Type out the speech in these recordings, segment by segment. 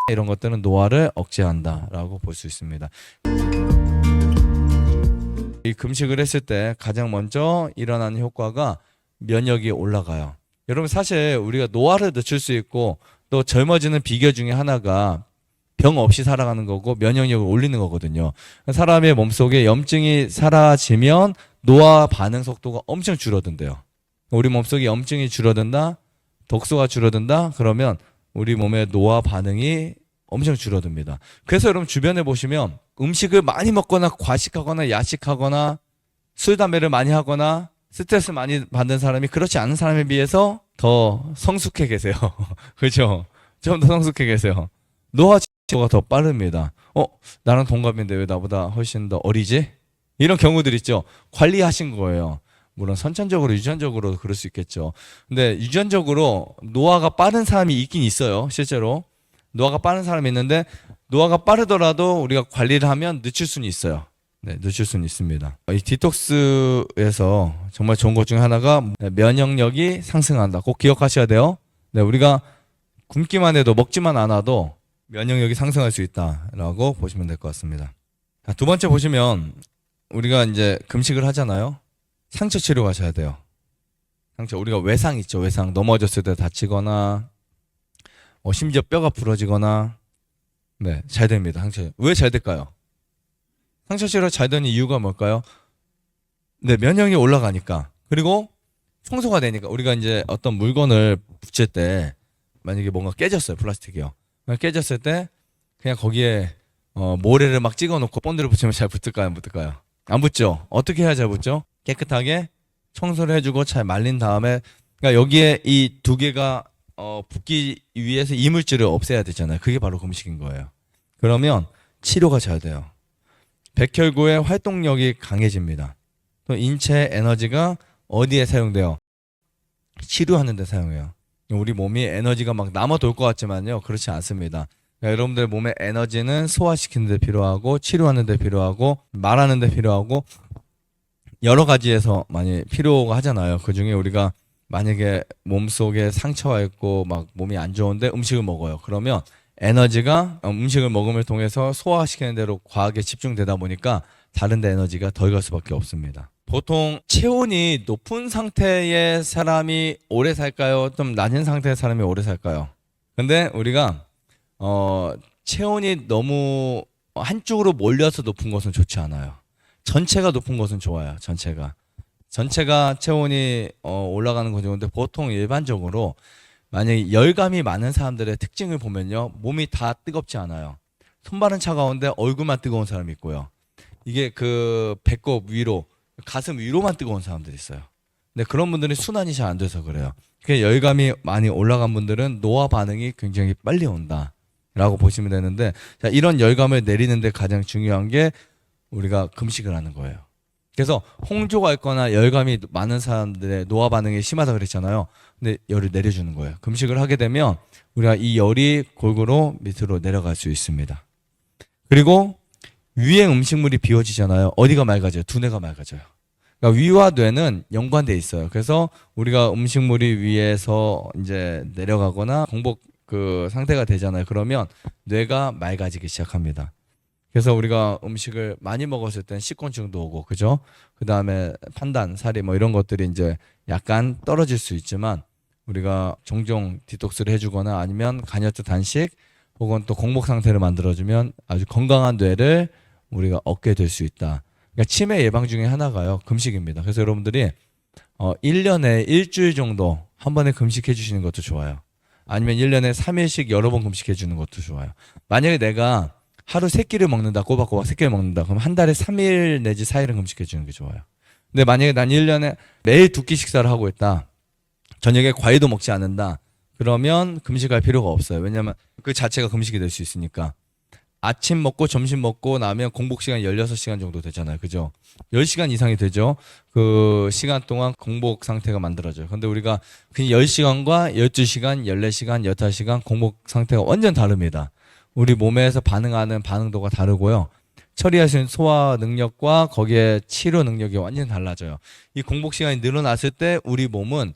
이런 것들은 노화를 억제한다라고 볼 수 있습니다. 이 금식을 했을 때 가장 먼저 일어나는 효과가 면역이 올라가요. 여러분 사실 우리가 노화를 늦출 수 있고 또 젊어지는 비결 중에 하나가 병 없이 살아가는 거고 면역력을 올리는 거거든요. 사람의 몸속에 염증이 사라지면 노화 반응 속도가 엄청 줄어든대요. 우리 몸속에 염증이 줄어든다, 독소가 줄어든다, 그러면 우리 몸의 노화 반응이 엄청 줄어듭니다. 그래서 여러분 주변에 보시면 음식을 많이 먹거나 과식하거나 야식하거나 술, 담배를 많이 하거나 스트레스 많이 받는 사람이 그렇지 않은 사람에 비해서 더 성숙해 계세요. 그렇죠? 좀 더 성숙해 계세요. 노화 가 더 빠릅니다. 나랑 동갑인데 왜 나보다 훨씬 더 어리지? 이런 경우들 있죠. 관리하신 거예요. 물론 선천적으로 유전적으로 그럴 수 있겠죠. 근데 유전적으로 노화가 빠른 사람이 있긴 있어요. 실제로 노화가 빠른 사람이 있는데 노화가 빠르더라도 우리가 관리를 하면 늦출 수는 있어요. 네, 늦출 수는 있습니다. 이 디톡스에서 정말 좋은 것 중에 하나가 면역력이 상승한다. 꼭 기억하셔야 돼요. 네, 우리가 굶기만 해도 먹지만 않아도 면역력이 상승할 수 있다라고 보시면 될 것 같습니다. 자, 두 번째 보시면 우리가 이제 금식을 하잖아요. 상처 치료 가셔야 돼요. 상처, 우리가 외상 있죠. 외상 넘어졌을 때 다치거나 심지어 뼈가 부러지거나 네, 잘 됩니다. 상처. 왜 잘 될까요? 상처 치료가 잘 되는 이유가 뭘까요? 네, 면역력이 올라가니까. 그리고 청소가 되니까. 우리가 이제 어떤 물건을 붙일 때 만약에 뭔가 깨졌어요. 플라스틱이요. 깨졌을 때 그냥 거기에 모래를 막 찍어놓고 본드를 붙이면 잘 붙을까요? 안 붙을까요? 안 붙죠. 어떻게 해야 잘 붙죠? 깨끗하게 청소를 해주고 잘 말린 다음에, 그러니까 여기에 이 두 개가 붙기 위해서 이물질을 없애야 되잖아요. 그게 바로 금식인 거예요. 그러면 치료가 잘 돼요. 백혈구의 활동력이 강해집니다. 또 인체 에너지가 어디에 사용돼요? 치료하는 데 사용해요. 우리 몸이 에너지가 막 남아 돌 것 같지만요, 그렇지 않습니다. 그러니까 여러분들 몸의 에너지는 소화시키는 데 필요하고 치료하는 데 필요하고 말하는 데 필요하고 여러 가지에서 많이 필요가 하잖아요. 그중에 우리가 만약에 몸속에 상처가 있고 막 몸이 안 좋은데 음식을 먹어요. 그러면 에너지가 음식을 먹음을 통해서 소화시키는 대로 과하게 집중되다 보니까 다른 데 에너지가 덜 갈 수밖에 없습니다. 보통 체온이 높은 상태의 사람이 오래 살까요? 좀 낮은 상태의 사람이 오래 살까요? 근데 우리가 체온이 너무 한쪽으로 몰려서 높은 것은 좋지 않아요. 전체가 높은 것은 좋아요. 전체가 체온이 올라가는 거 좋은데 보통 일반적으로 만약에 열감이 많은 사람들의 특징을 보면요, 몸이 다 뜨겁지 않아요. 손발은 차가운데 얼굴만 뜨거운 사람이 있고요. 이게 그 배꼽 위로, 가슴 위로만 뜨거운 사람들이 있어요. 근데 그런 분들은 순환이 잘 안 돼서 그래요. 열감이 많이 올라간 분들은 노화 반응이 굉장히 빨리 온다라고 보시면 되는데, 자, 이런 열감을 내리는데 가장 중요한 게 우리가 금식을 하는 거예요. 그래서 홍조가 있거나 열감이 많은 사람들의 노화 반응이 심하다 그랬잖아요. 근데 열을 내려주는 거예요. 금식을 하게 되면 우리가 이 열이 골고루 밑으로 내려갈 수 있습니다. 그리고 위에 음식물이 비워지잖아요. 어디가 맑아져요? 두뇌가 맑아져요. 그러니까 위와 뇌는 연관돼 있어요. 그래서 우리가 음식물이 위에서 이제 내려가거나 공복 그 상태가 되잖아요. 그러면 뇌가 맑아지기 시작합니다. 그래서 우리가 음식을 많이 먹었을 땐 식곤증도 오고, 그죠? 그 다음에 판단, 사리 뭐 이런 것들이 이제 약간 떨어질 수 있지만 우리가 종종 디톡스를 해주거나 아니면 간헐적 단식 혹은 또 공복 상태를 만들어주면 아주 건강한 뇌를 우리가 얻게 될 수 있다. 그러니까 치매 예방 중에 하나가요, 금식입니다. 그래서 여러분들이 1년에 일주일 정도 한 번에 금식해 주시는 것도 좋아요. 아니면 1년에 3일씩 여러 번 금식해 주는 것도 좋아요. 만약에 내가 하루 3끼를 먹는다, 꼬박꼬박 3끼를 먹는다, 그럼 한 달에 3일 내지 4일은 금식해 주는 게 좋아요. 근데 만약에 난 1년에 매일 2끼 식사를 하고 있다, 저녁에 과일도 먹지 않는다, 그러면 금식할 필요가 없어요. 왜냐면 그 자체가 금식이 될 수 있으니까. 아침 먹고 점심 먹고 나면 공복 시간 16시간 정도 되잖아요. 그죠? 10시간 이상이 되죠. 그 시간 동안 공복 상태가 만들어져요. 근데 우리가 그 10시간과 12시간, 14시간, 15시간 공복 상태가 완전 다릅니다. 우리 몸에서 반응하는 반응도가 다르고요. 처리할 수 있는 소화 능력과 거기에 치료 능력이 완전히 달라져요. 이 공복 시간이 늘어났을 때 우리 몸은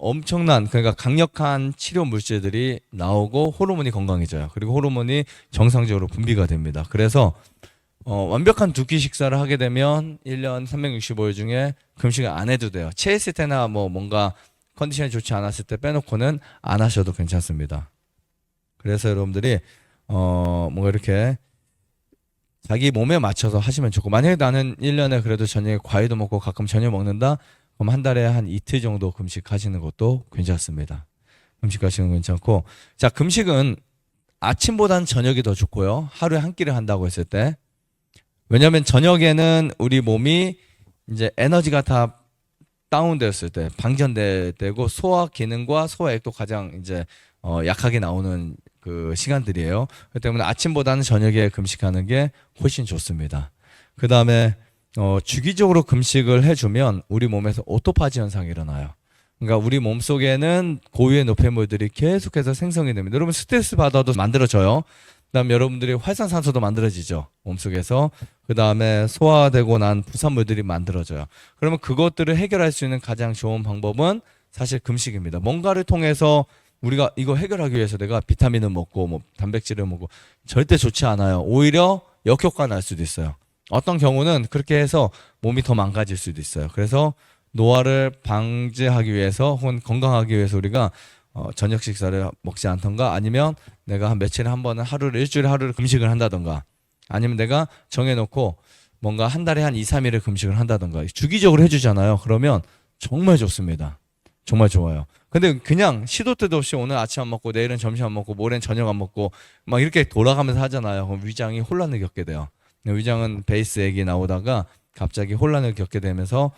엄청난 그러니까 강력한 치료 물질들이 나오고 호르몬이 건강해져요. 그리고 호르몬이 정상적으로 분비가 됩니다. 그래서 완벽한 두 끼 식사를 하게 되면 1년 365일 중에 금식을 안 해도 돼요. 체했을 때나 뭐 뭔가 컨디션이 좋지 않았을 때 빼놓고는 안 하셔도 괜찮습니다. 그래서 여러분들이 뭔가 이렇게 자기 몸에 맞춰서 하시면 좋고, 만약에 나는 1년에 그래도 저녁에 과일도 먹고 가끔 저녁 먹는다, 그럼 한 달에 한 이틀 정도 금식하시는 것도 괜찮습니다. 금식하시는 건 괜찮고, 자, 금식은 아침보다는 저녁이 더 좋고요. 하루에 한 끼를 한다고 했을 때, 왜냐하면 저녁에는 우리 몸이 이제 에너지가 다 다운되었을 때, 방전될 때고, 소화 기능과 소화액도 가장 이제 약하게 나오는 그 시간들이에요. 그렇기 때문에 아침보다는 저녁에 금식하는 게 훨씬 좋습니다. 그 다음에 주기적으로 금식을 해주면 우리 몸에서 오토파지 현상이 일어나요. 그러니까 우리 몸 속에는 고유의 노폐물들이 계속해서 생성이 됩니다. 여러분 스트레스 받아도 만들어져요. 그다음에 여러분들이 활성산소도 만들어지죠. 몸속에서. 그다음에 소화되고 난 부산물들이 만들어져요. 그러면 그것들을 해결할 수 있는 가장 좋은 방법은 사실 금식입니다. 뭔가를 통해서 우리가 이거 해결하기 위해서 내가 비타민을 먹고 뭐 단백질을 먹고 절대 좋지 않아요. 오히려 역효과 날 수도 있어요. 어떤 경우는 그렇게 해서 몸이 더 망가질 수도 있어요. 그래서 노화를 방지하기 위해서 혹은 건강하기 위해서 우리가 저녁 식사를 먹지 않던가, 아니면 내가 한 며칠에 한 번은 일주일에 하루를 금식을 한다던가, 아니면 내가 정해놓고 뭔가 한 달에 한 2, 3일을 금식을 한다던가 주기적으로 해주잖아요. 그러면 정말 좋습니다. 정말 좋아요. 근데 그냥 시도 때도 없이 오늘 아침 안 먹고 내일은 점심 안 먹고 모레는 저녁 안 먹고 막 이렇게 돌아가면서 하잖아요. 그럼 위장이 혼란을 겪게 돼요. 위장은 베이스액이 나오다가 갑자기 혼란을 겪게 되면서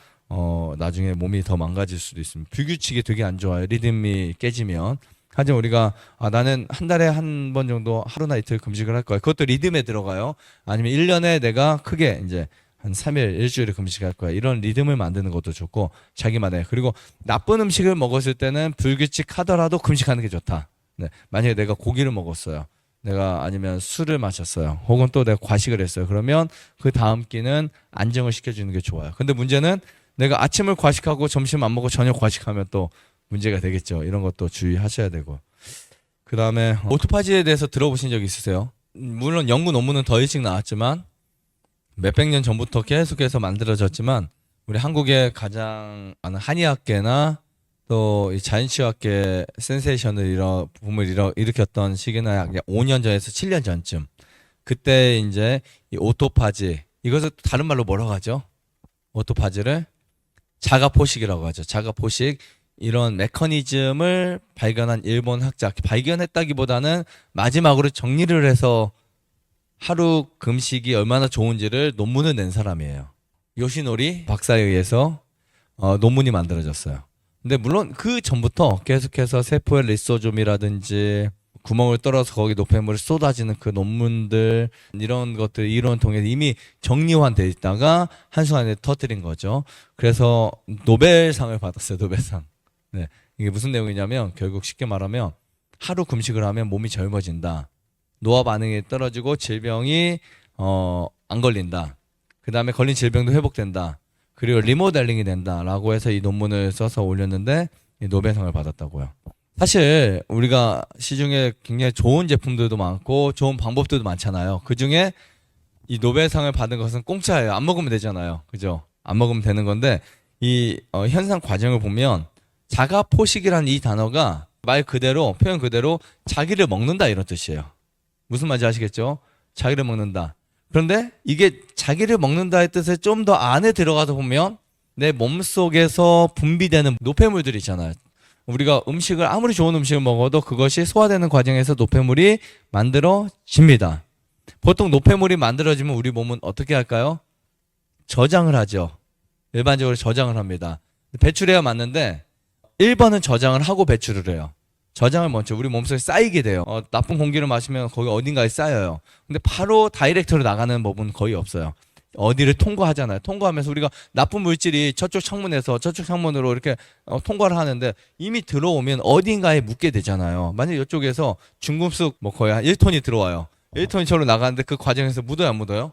나중에 몸이 더 망가질 수도 있습니다. 비규칙이 되게 안 좋아요. 리듬이 깨지면. 하지만 우리가 나는 한 달에 한 번 정도 하루나 이틀 금식을 할 거야. 그것도 리듬에 들어가요. 아니면 1년에 내가 크게 이제 한 3일, 일주일에 금식할 거야. 이런 리듬을 만드는 것도 좋고, 자기만의. 그리고 나쁜 음식을 먹었을 때는 불규칙하더라도 금식하는 게 좋다. 네. 만약에 내가 고기를 먹었어요. 내가 아니면 술을 마셨어요. 혹은 또 내가 과식을 했어요. 그러면 그 다음 끼는 안정을 시켜주는 게 좋아요. 근데 문제는 내가 아침을 과식하고 점심 안 먹고 저녁 과식하면 또 문제가 되겠죠. 이런 것도 주의하셔야 되고. 그 다음에 오토파지에 대해서 들어보신 적 있으세요? 물론 연구 논문은 더 일찍 나왔지만 몇백 년 전부터 계속해서 만들어졌지만 우리 한국의 가장 많은 한의학계나 또 이 자연치유학계 센세이션을 붐을 일으켰던 시기는 약 5년 전에서 7년 전쯤. 그때 이제 이 오토파지, 이것을 다른 말로 뭐라고 하죠? 오토파지를 자가포식이라고 하죠. 자가포식. 이런 메커니즘을 발견한 일본 학자, 발견했다기보다는 마지막으로 정리를 해서 하루 금식이 얼마나 좋은지를 논문을 낸 사람이에요. 요시노리 박사에 의해서 논문이 만들어졌어요. 근데 물론 그 전부터 계속해서 세포의 리소좀이라든지 구멍을 뚫어서 거기 노폐물이 쏟아지는 그 논문들, 이런 것들 이론 통해서 이미 정리화돼 있다가 한순간에 터뜨린 거죠. 그래서 노벨상을 받았어요. 노벨상. 네, 이게 무슨 내용이냐면 결국 쉽게 말하면 하루 금식을 하면 몸이 젊어진다. 노화 반응이 떨어지고 질병이 안 걸린다. 그 다음에 걸린 질병도 회복된다. 그리고 리모델링이 된다라고 해서 이 논문을 써서 올렸는데 이 노벨상을 받았다고요. 사실 우리가 시중에 굉장히 좋은 제품들도 많고 좋은 방법들도 많잖아요. 그중에 이 노벨상을 받은 것은 공짜예요. 안 먹으면 되잖아요. 그죠? 안 먹으면 되는 건데 이 현상 과정을 보면 자가포식이라는 이 단어가 말 그대로, 표현 그대로 자기를 먹는다 이런 뜻이에요. 무슨 말인지 아시겠죠? 자기를 먹는다. 그런데 이게 자기를 먹는다의 뜻에 좀 더 안에 들어가서 보면 내 몸속에서 분비되는 노폐물들이 있잖아요. 우리가 음식을 아무리 좋은 음식을 먹어도 그것이 소화되는 과정에서 노폐물이 만들어집니다. 보통 노폐물이 만들어지면 우리 몸은 어떻게 할까요? 저장을 하죠. 일반적으로 저장을 합니다. 배출해야 맞는데 1번은 저장을 하고 배출을 해요. 저장을 먼저 우리 몸속에 쌓이게 돼요. 나쁜 공기를 마시면 거기 어딘가에 쌓여요. 근데 바로 다이렉트로 나가는 법은 거의 없어요. 어디를 통과하잖아요. 통과하면서 우리가 나쁜 물질이 저쪽 창문에서 저쪽 창문으로 이렇게 통과를 하는데 이미 들어오면 어딘가에 묻게 되잖아요. 만약에 이쪽에서 중금속 뭐 거의 한 1톤이 들어와요. 1톤이 저로 나가는데 그 과정에서 묻어요, 안 묻어요?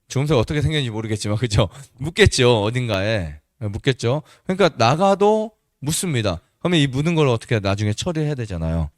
중금속 어떻게 생겼는지 모르겠지만 그죠? 묻겠죠. 어딘가에. 묻겠죠. 그러니까 나가도 묻습니다. 그러면 이 묻은 걸 어떻게 나중에 처리해야 되잖아요.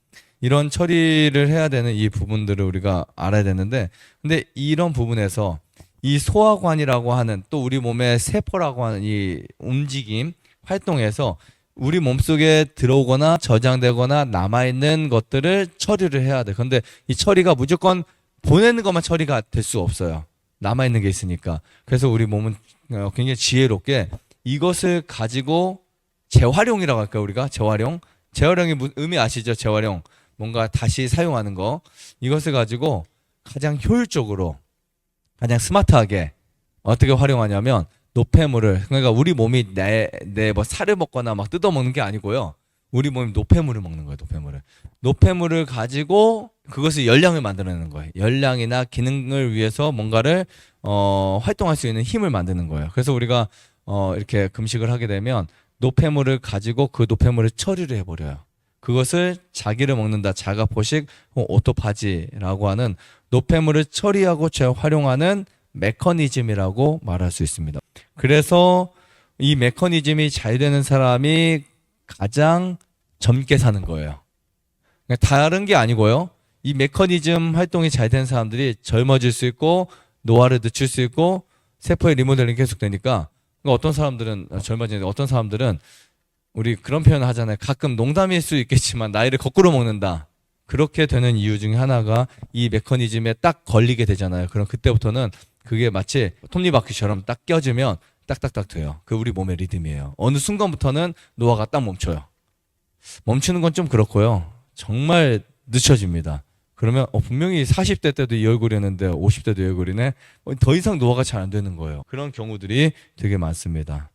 이런 처리를 해야 되는 이 부분들을 우리가 알아야 되는데, 근데 이런 부분에서 이 소화관이라고 하는 또 우리 몸의 세포라고 하는 이 움직임, 활동에서 우리 몸속에 들어오거나 저장되거나 남아있는 것들을 처리를 해야 돼. 근데 이 처리가 무조건 보내는 것만 처리가 될 수 없어요. 남아있는 게 있으니까. 그래서 우리 몸은 굉장히 지혜롭게 이것을 가지고 재활용이라고 할까요, 우리가? 재활용? 재활용의 의미 아시죠? 재활용. 뭔가 다시 사용하는 거. 이것을 가지고 가장 효율적으로, 가장 스마트하게 어떻게 활용하냐면 노폐물을, 그러니까 우리 몸이 내 뭐 살을 먹거나 막 뜯어 먹는 게 아니고요. 우리 몸이 노폐물을 먹는 거예요, 노폐물을. 노폐물을 가지고 그것을 열량을 만들어내는 거예요. 열량이나 기능을 위해서 뭔가를 활동할 수 있는 힘을 만드는 거예요. 그래서 우리가 이렇게 금식을 하게 되면 노폐물을 가지고 그 노폐물을 처리를 해버려요. 그것을 자기를 먹는다, 자가포식, 오토파지라고 하는 노폐물을 처리하고 재활용하는 메커니즘이라고 말할 수 있습니다. 그래서 이 메커니즘이 잘 되는 사람이 가장 젊게 사는 거예요. 다른 게 아니고요. 이 메커니즘 활동이 잘 되는 사람들이 젊어질 수 있고 노화를 늦출 수 있고 세포의 리모델링이 계속되니까, 어떤 사람들은 젊어지는데 어떤 사람들은 우리 그런 표현을 하잖아요. 가끔 농담일 수 있겠지만 나이를 거꾸로 먹는다. 그렇게 되는 이유 중에 하나가 이 메커니즘에 딱 걸리게 되잖아요. 그럼 그때부터는 그게 마치 톱니바퀴처럼 딱 껴지면 딱딱딱 돼요. 그 우리 몸의 리듬이에요. 어느 순간부터는 노화가 딱 멈춰요. 멈추는 건 좀 그렇고요. 정말 늦춰집니다. 그러면 분명히 40대 때도 이 얼굴이었는데 50대도 이 얼굴이네. 더 이상 노화가 잘 안 되는 거예요. 그런 경우들이 되게 많습니다.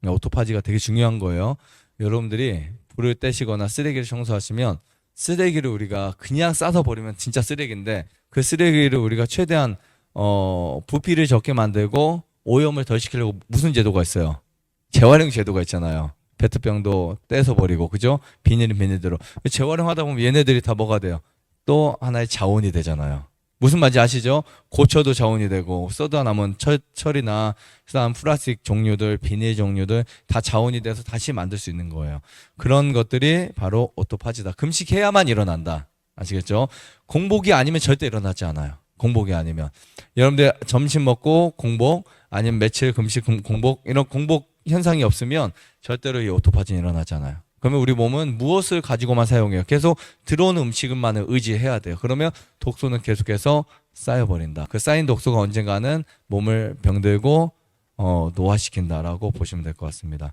오토파지가 되게 중요한 거예요. 여러분들이 불을 떼시거나 쓰레기를 청소하시면 쓰레기를 우리가 그냥 싸서 버리면 진짜 쓰레기인데, 그 쓰레기를 우리가 최대한 부피를 적게 만들고 오염을 덜 시키려고 무슨 제도가 있어요? 재활용 제도가 있잖아요. 페트병도 떼서 버리고, 그죠? 비닐은 비닐대로. 재활용하다 보면 얘네들이 다 뭐가 돼요? 또 하나의 자원이 되잖아요. 무슨 말인지 아시죠? 고쳐도 자원이 되고, 써다 남은 철이나 그다음 플라스틱 종류들, 비닐 종류들 다 자원이 돼서 다시 만들 수 있는 거예요. 그런 것들이 바로 오토파지다. 금식해야만 일어난다. 아시겠죠? 공복이 아니면 절대 일어나지 않아요. 공복이 아니면. 여러분들 점심 먹고 공복, 아니면 며칠 금식 공복, 이런 공복 현상이 없으면 절대로 이 오토파지는 일어나지 않아요. 그러면 우리 몸은 무엇을 가지고만 사용해요? 계속 들어오는 음식만을 의지해야 돼요. 그러면 독소는 계속해서 쌓여버린다. 그 쌓인 독소가 언젠가는 몸을 병들고 노화시킨다라고 보시면 될 것 같습니다.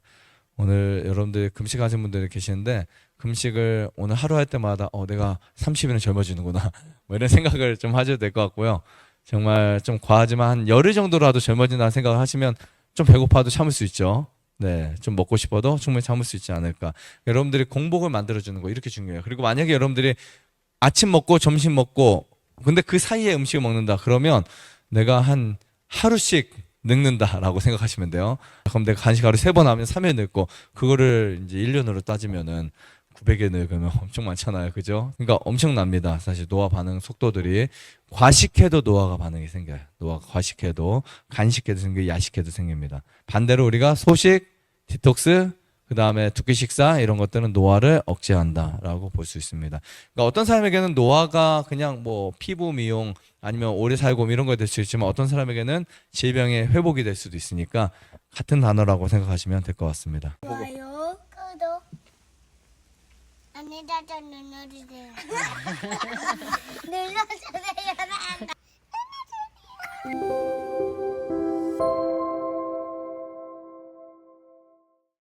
오늘 여러분들 금식하신 분들이 계시는데, 금식을 오늘 하루 할 때마다 내가 30일은 젊어지는구나 뭐 이런 생각을 좀 하셔도 될 것 같고요. 정말 좀 과하지만 한 열흘 정도라도 젊어진다는 생각을 하시면 좀 배고파도 참을 수 있죠. 네, 좀 먹고 싶어도 충분히 참을 수 있지 않을까. 여러분들이 공복을 만들어주는 거 이렇게 중요해요. 그리고 만약에 여러분들이 아침 먹고 점심 먹고 근데 그 사이에 음식을 먹는다 그러면 내가 한 하루씩 늙는다라고 생각하시면 돼요. 그럼 내가 간식 하루 3번 하면 3일 늙고, 그거를 이제 1년으로 따지면은 900일 늙으면 엄청 많잖아요. 그죠? 그러니까 엄청납니다. 사실 노화 반응 속도들이. 과식해도 노화가 반응이 생겨요. 노화가 과식해도, 간식해도 생기고 야식해도 생깁니다. 반대로 우리가 소식, 디톡스, 그 다음에 두 끼 식사 이런 것들은 노화를 억제한다라고 볼 수 있습니다. 그러니까 어떤 사람에게는 노화가 그냥 뭐 피부 미용 아니면 오래 살고 이런 거 될 수 있지만, 어떤 사람에게는 질병의 회복이 될 수도 있으니까 같은 단어라고 생각하시면 될 것 같습니다. 좋아요, 구독, 안내자전 눌러주세요. 눌러주세요.